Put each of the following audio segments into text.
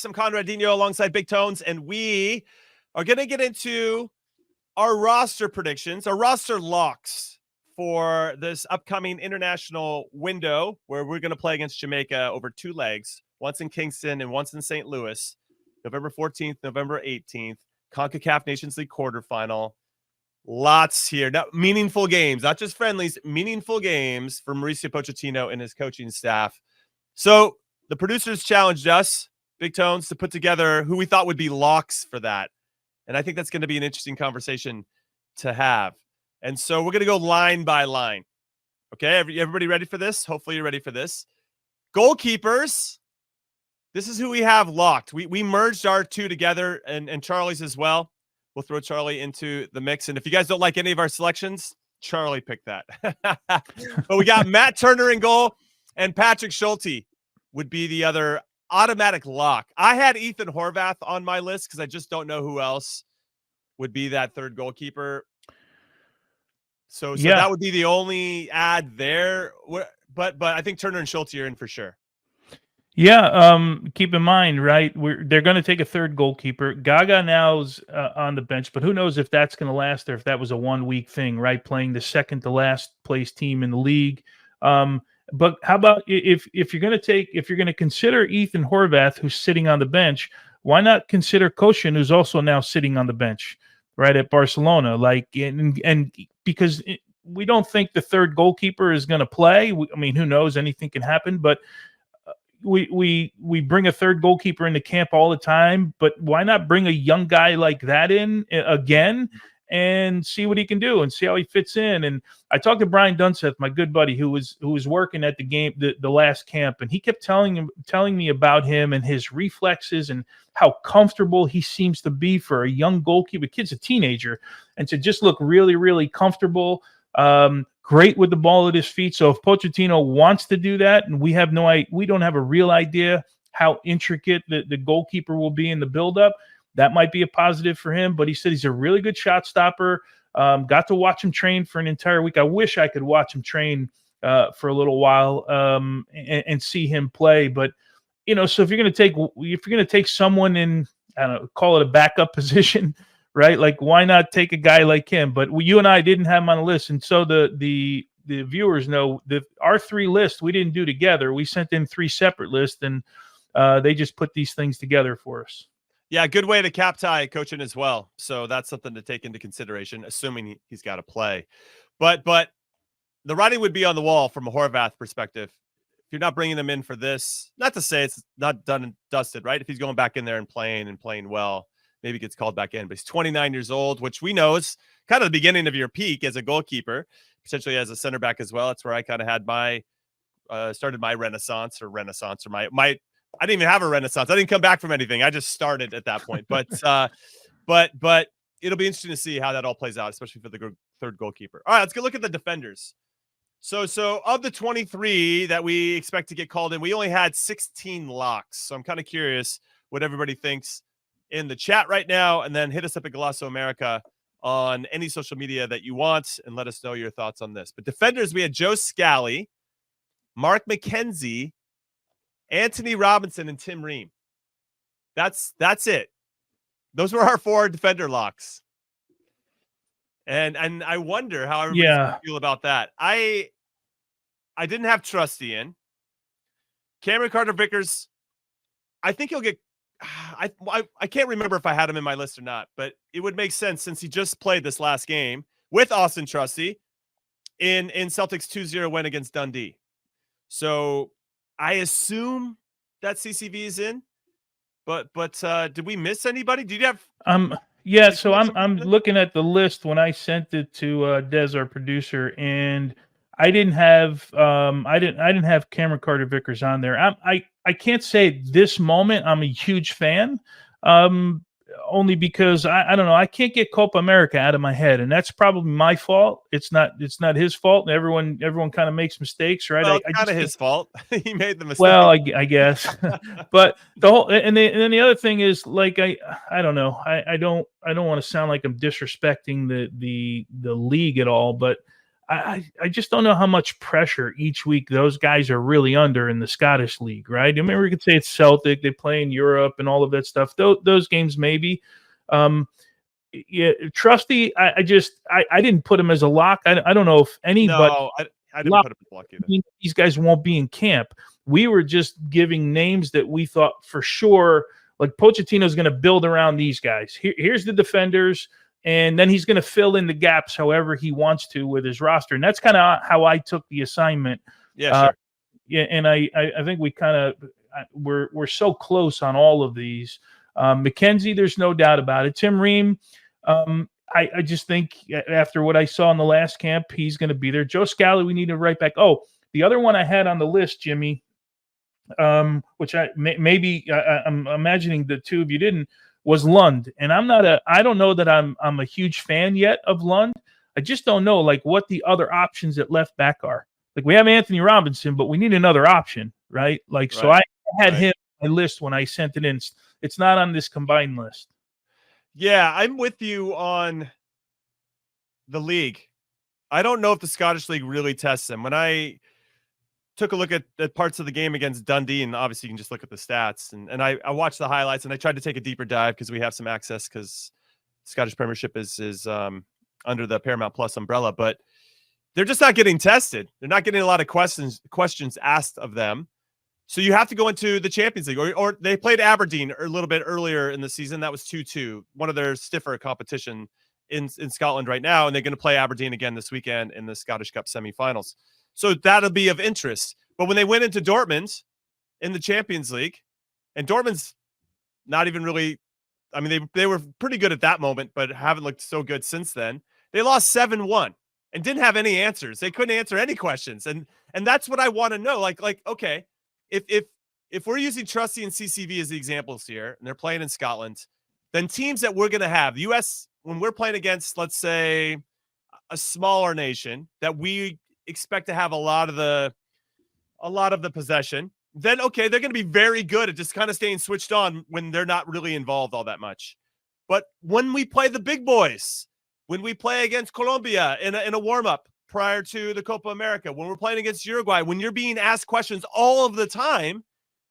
I'm Conradinho alongside Big Tones, and we are going to get into our roster predictions, our roster locks for this upcoming international window where we're going to play against Jamaica over 2 legs, once in Kingston and once in St. Louis, November 14th, November 18th, CONCACAF Nations League quarterfinal. Lots here. Now, meaningful games, not just friendlies, meaningful games for Mauricio Pochettino and his coaching staff. So the producers challenged us, Big Tones, to put together who we thought would be locks for that. And I think that's going to be an interesting conversation to have. And so we're going to go line by line. Okay, everybody ready for this? Hopefully you're ready for this. Goalkeepers. This is who we have locked. We merged our 2 together and Charlie's as well. We'll throw Charlie into the mix. And if you guys don't like any of our selections, Charlie picked that. But we got Matt Turner in goal and Patrick Schulte would be the other automatic lock. I had Ethan Horvath on my list because I just don't know who else would be that third goalkeeper. So that would be the only add there. But I think Turner and Schulte are in for sure. Yeah, keep in mind, right? They're going to take a third goalkeeper. Gaga now's on the bench, but who knows if that's going to last or if that was a 1-week thing, right? Playing the second to last place team in the league. But how about if you're going to consider Ethan Horvath, who's sitting on the bench, why not consider Koshin, who's also now sitting on the bench, right, at Barcelona? Like, and because we don't think the third goalkeeper is going to play. I mean, who knows? Anything can happen, but. We bring a third goalkeeper into camp all the time, but why not bring a young guy like that in again and see what he can do and see how he fits in? And I talked to Brian Dunseth, my good buddy, who was working at the game, the last camp, and he kept telling me about him and his reflexes and how comfortable he seems to be for a young goalkeeper. Kid's a teenager, and to just look really, really comfortable. Great with the ball at his feet. So if Pochettino wants to do that, and we don't have a real idea how intricate the goalkeeper will be in the buildup, that might be a positive for him. But he said he's a really good shot stopper. Got to watch him train for an entire week. I wish I could watch him train for a little while and see him play. But so if you're going to take someone in, I don't know, call it a backup position. Right, like why not take a guy like him? But you and I didn't have him on the list, and so the viewers know that our 3 lists we didn't do together. We sent in 3 separate lists, and they just put these things together for us. Yeah, good way to cap tie coaching as well. So that's something to take into consideration, assuming he's got to play. But the writing would be on the wall from a Horvath perspective. If you're not bringing him in for this, not to say it's not done and dusted, right? If he's going back in there and playing well. Maybe gets called back in, but he's 29 years old, which we know is kind of the beginning of your peak as a goalkeeper, potentially as a center back as well. That's where I kind of had started my renaissance or my I didn't even have a renaissance. I didn't come back from anything. I just started at that point. But it'll be interesting to see how that all plays out, especially for the third goalkeeper. All right, let's go look at the defenders. So of the 23 that we expect to get called in, we only had 16 locks. So I'm kind of curious what everybody thinks in the chat right now, and then hit us up at Golasso America on any social media that you want and let us know your thoughts on this. But defenders, we had Joe Scally, Mark McKenzie, Anthony Robinson, and Tim Ream. That's it. Those were our 4 defender locks. And I wonder how everybody's going to feel about that. I didn't have Trusty in. Cameron Carter-Vickers, I think he'll get I can't remember if I had him in my list or not, but it would make sense since he just played this last game with Austin Trusty in Celtics 2-0 win against Dundee. So I assume that CCV is in, but did we miss anybody? Did you have? Yeah. So I'm looking at the list when I sent it to Des, our producer, and I didn't have Cameron Carter-Vickers on there. I can't say at this moment I'm a huge fan, only because I don't know. I can't get Copa America out of my head, and that's probably my fault. It's not his fault. Everyone kind of makes mistakes, right? Well, it's kind of his fault. He made the mistake. Well, I guess, but the whole and then the other thing is, like, I don't know. I don't want to sound like I'm disrespecting the league at all, but I just don't know how much pressure each week those guys are really under in the Scottish League, right? I mean, we could say it's Celtic, they play in Europe and all of that stuff. Those games maybe. Yeah, Trusty, I didn't put him as a lock. I don't know if anybody No, I didn't put him in block either. these guys won't be in camp. We were just giving names that we thought for sure, like Pochettino's going to build around these guys. Here's the defenders, and then he's going to fill in the gaps however he wants to with his roster. And that's kind of how I took the assignment. Yeah, sure. Yeah, and I think we kind of we're so close on all of these. McKenzie, there's no doubt about it. Tim Ream, I just think after what I saw in the last camp, he's going to be there. Joe Scally, we need to right back. Oh, the other one I had on the list, Jimmy, which I'm imagining the two of you didn't, was Lund. And I don't know that I'm a huge fan yet of Lund. I just don't know like what the other options at left back are. Like we have Anthony Robinson, but we need another option, right? Like, so I had him on my list when I sent it in. It's not on this combined list. Yeah, I'm with you on the league. I don't know if the Scottish League really tests him. When I took a look at parts of the game against Dundee, and obviously you can just look at the stats, and I watched the highlights, and I tried to take a deeper dive because we have some access because Scottish Premiership is under the Paramount Plus umbrella, but they're just not getting tested. They're not getting a lot of questions asked of them. So you have to go into the Champions League, or they played Aberdeen a little bit earlier in the season. That was 2-2, one of their stiffer competition in Scotland right now, and they're going to play Aberdeen again this weekend in the Scottish Cup semifinals. So that'll be of interest. But when they went into Dortmund in the Champions League, and Dortmund's not even really, I mean, they were pretty good at that moment, but haven't looked so good since then. They lost 7-1 and didn't have any answers. They couldn't answer any questions. And that's what I want to know. Like, okay, if we're using Trusty and CCV as the examples here, and they're playing in Scotland, then teams that we're going to have, the U.S., when we're playing against, let's say, a smaller nation that we expect to have a lot of the possession, then okay, they're going to be very good at just kind of staying switched on when they're not really involved all that much. But when we play the big boys, when we play against Colombia in a warm-up prior to the Copa America, when we're playing against Uruguay, when you're being asked questions all of the time,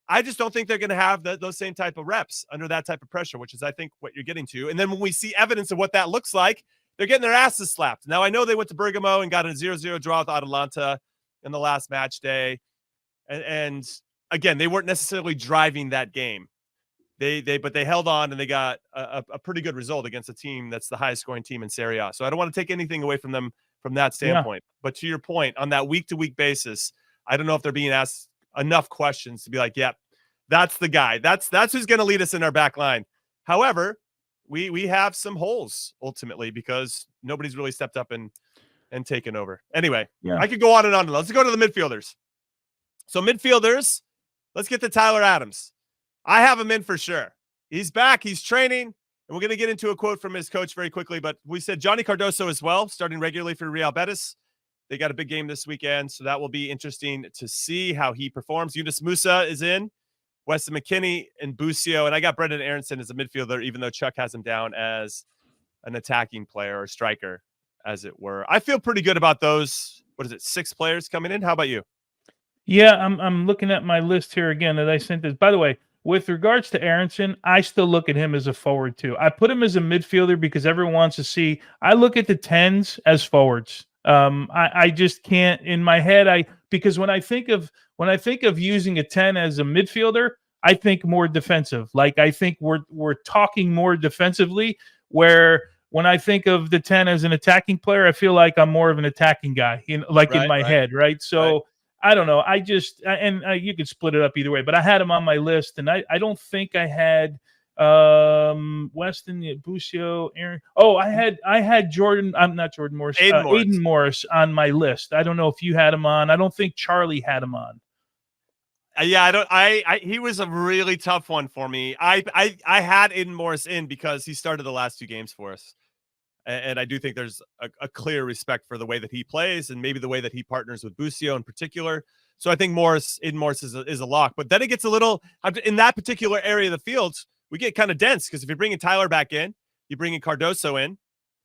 I just don't think they're going to have those same type of reps under that type of pressure, which is, I think, what you're getting to. And then when we see evidence of what that looks like, they're getting their asses slapped. Now, I know they went to Bergamo and got a 0-0 draw with Atalanta in the last match day. And again, they weren't necessarily driving that game. But they held on, and they got a pretty good result against a team that's the highest scoring team in Serie A. So I don't want to take anything away from them from that standpoint. Yeah. But to your point, on that week-to-week basis, I don't know if they're being asked enough questions to be like, yep, that's the guy. That's who's going to lead us in our back line. However, we have some holes ultimately because nobody's really stepped up and taken over. Anyway, I could go on and on. Let's go to the midfielders. So midfielders, let's get to Tyler Adams. I have him in for sure. He's back. He's training. And we're going to get into a quote from his coach very quickly. But we said Johnny Cardoso as well, starting regularly for Real Betis. They got a big game this weekend, so that will be interesting to see how he performs. Yunus Musa is in. Weston McKennie and Busio. And I got Brendan Aronson as a midfielder, even though Chuck has him down as an attacking player or striker, as it were. I feel pretty good about those. What is it, 6 players coming in? How about you? Yeah, I'm looking at my list here again that I sent this. By the way, with regards to Aronson, I still look at him as a forward too. I put him as a midfielder because everyone wants to see. I look at the 10s as forwards. I just can't in my head. Because when I think of using a 10 as a midfielder, I think more defensive. Like I think we're talking more defensively. Where when I think of the 10 as an attacking player, I feel like I'm more of an attacking guy. In my head, right? So. Right. I don't know. You could split it up either way, but I had him on my list, and I don't think I had Weston, Busio, Aaron. Oh, I had Jordan. I'm not Jordan Morris. Aiden Morris on my list. I don't know if you had him on. I don't think Charlie had him on. Yeah, I don't. He was a really tough one for me. I had Aiden Morris in because he started the last 2 games for us. And I do think there's a clear respect for the way that he plays and maybe the way that he partners with Busio in particular. So I think Aiden Morris is a lock. But then it gets a little – in that particular area of the field, we get kind of dense because if you're bringing Tyler back in, you bring in Cardoso in,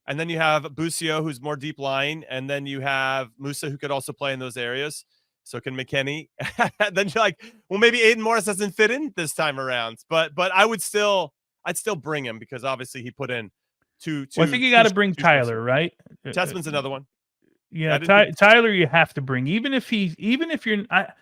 And then you have Busio, who's more deep line. And then you have Musa, who could also play in those areas. So can McKennie. Then you're like, well, maybe Aiden Morris doesn't fit in this time around. But I'd still bring him because obviously he put in two. Well, I think you got to bring Tyler, right? Tessman's another one. Yeah, Tyler, you have to bring, even if you're not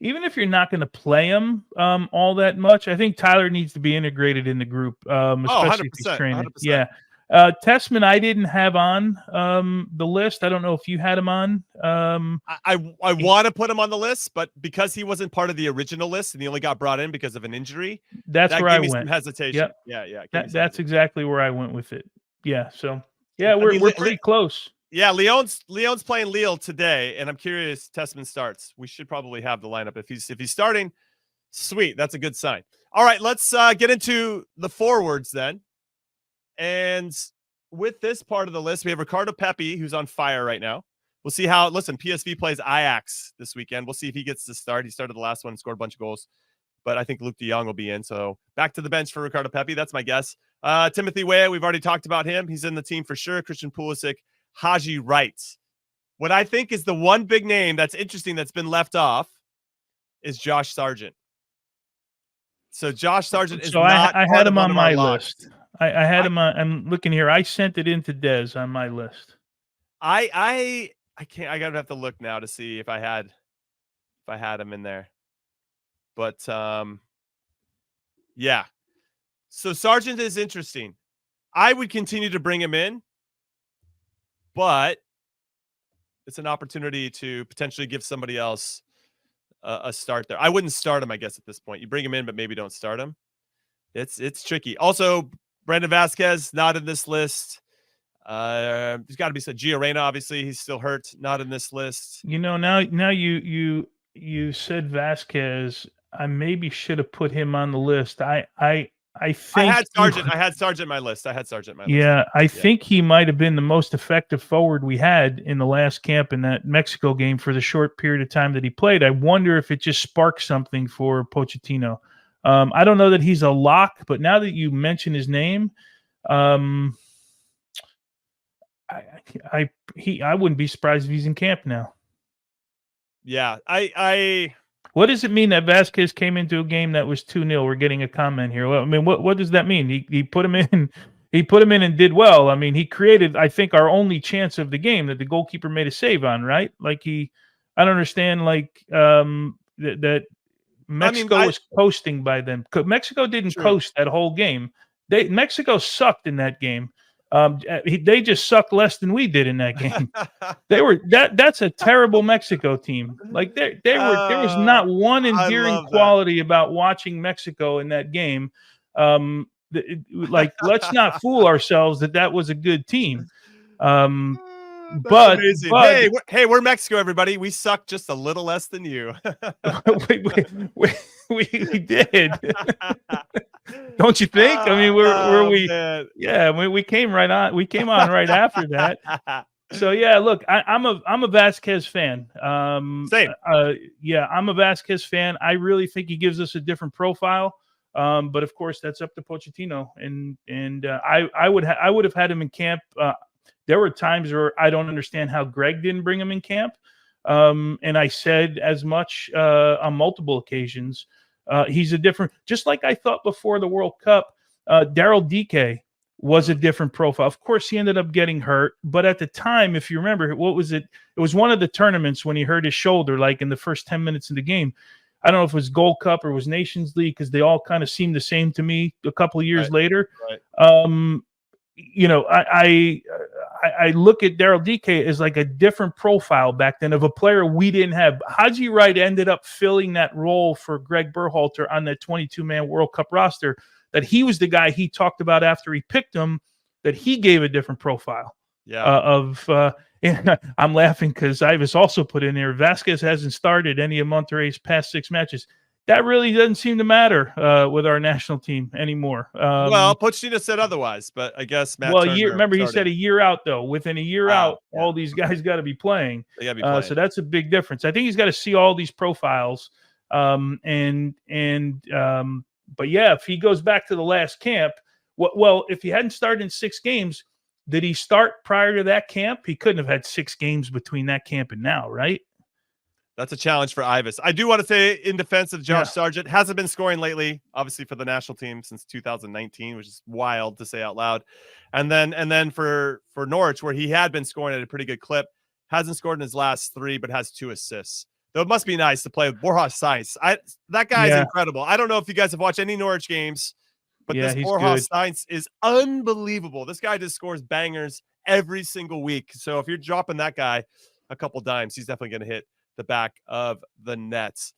going to play him all that much. I think Tyler needs to be integrated in the group, especially if he's training. 100%. Yeah. Tessman, I didn't have on the list. I don't know if you had him on. I want to put him on the list, but because he wasn't part of the original list and he only got brought in because of an injury, that where I went. Some hesitation. Yep. Yeah. That's exactly where I went with it. Yeah. So yeah, we're pretty close. Yeah, Leon's playing Lille today, and I'm curious. Tessman starts. We should probably have the lineup if he's starting. Sweet, that's a good sign. All right, let's get into the forwards then. And with this part of the list, we have Ricardo Pepi, who's on fire right now. We'll see how. Listen, PSV plays Ajax this weekend. We'll see if he gets to start. He started the last one and scored a bunch of goals, but I think Luke De Jong will be in. So back to the bench for Ricardo Pepi. That's my guess. Timothy Weah, we've already talked about him. He's in the team for sure. Christian Pulisic. Haji Wright. What I think is the one big name that's interesting that's been left off is Josh Sargent. So Josh Sargent is not. I had him on my list. I had him on. I'm looking here. I sent it into Des on my list. I can't. I gotta have to look now to see if I had him in there. But yeah. So Sargent is interesting. I would continue to bring him in. But it's an opportunity to potentially give somebody else a start there. I wouldn't start him, I guess, at this point. You bring him in, but maybe don't start him. It's tricky. Also, Brandon Vasquez, not in this list. There's got to be some Gio Reyna, obviously. He's still hurt, not in this list. Now you said Vasquez. I maybe should have put him on the list. I think I had Sargent in my list. Yeah, I think he might have been the most effective forward we had in the last camp in that Mexico game for the short period of time that he played. I wonder if it just sparked something for Pochettino. I don't know that he's a lock, but now that you mention his name, I wouldn't be surprised if he's in camp now. Yeah, What does it mean that Vasquez came into a game that was 2-0? We're getting a comment here. Well, I mean, what does that mean? He put him in. He put him in and did well. I mean, he created, I think, our only chance of the game that the goalkeeper made a save on. Right? Like I don't understand. Like that Mexico was coasting by them. Mexico didn't coast that whole game. Mexico sucked in that game. They just sucked less than we did in that game. That's a terrible Mexico team. Like there was not one endearing quality about watching Mexico in that game. Like let's not fool ourselves that was a good team. But hey, we're Mexico, everybody. We suck just a little less than you. we did. Don't you think? I mean, man. Yeah, we came right on. We came on right after that. So yeah, look, I'm a Vasquez fan. Same. Yeah, I'm a Vasquez fan. I really think he gives us a different profile. But of course, that's up to Pochettino. And I would have had him in camp. There were times where I don't understand how Greg didn't bring him in camp. And I said as much on multiple occasions. He's a different, just like I thought before the World Cup, Daryl Dike was a different profile. Of course, he ended up getting hurt. But at the time, if you remember, what was it? It was one of the tournaments when he hurt his shoulder, like in the first 10 minutes of the game. I don't know if it was Gold Cup or it was Nations League because they all kind of seemed the same to me a couple of years later. Right. I look at Daryl Dike as like a different profile back then of a player we didn't have. Haji Wright ended up filling that role for Greg Berhalter on that 22-man World Cup roster, that he was the guy he talked about after he picked him, that he gave a different profile. Yeah. And I'm laughing because Ivis also put in there, Vasquez hasn't started any of Monterrey's past 6 matches. That really doesn't seem to matter with our national team anymore. Well, Pochettino said otherwise, but I guess Matt Turner remember started. He said a year out, though. Within a year out, all these guys got to be playing. They got to be playing. So that's a big difference. I think he's got to see all these profiles. But yeah, if he goes back to the last camp, well, if he hadn't started in 6 games, Did he start prior to that camp? He couldn't have had 6 games between that camp and now, right? That's a challenge for Ivis. I do want to say, in defense of Josh Yeah. Sargent, hasn't been scoring lately, obviously for the national team since 2019, which is wild to say out loud. And then for Norwich, where he had been scoring at a pretty good clip, hasn't scored in his last 3, but has 2 assists. Though it must be nice to play with Borja Sainz. That guy is incredible. I don't know if you guys have watched any Norwich games, but this he's Borja good. Sainz is unbelievable. This guy just scores bangers every single week. So if you're dropping that guy a couple dimes, he's definitely going to hit the back of the nets.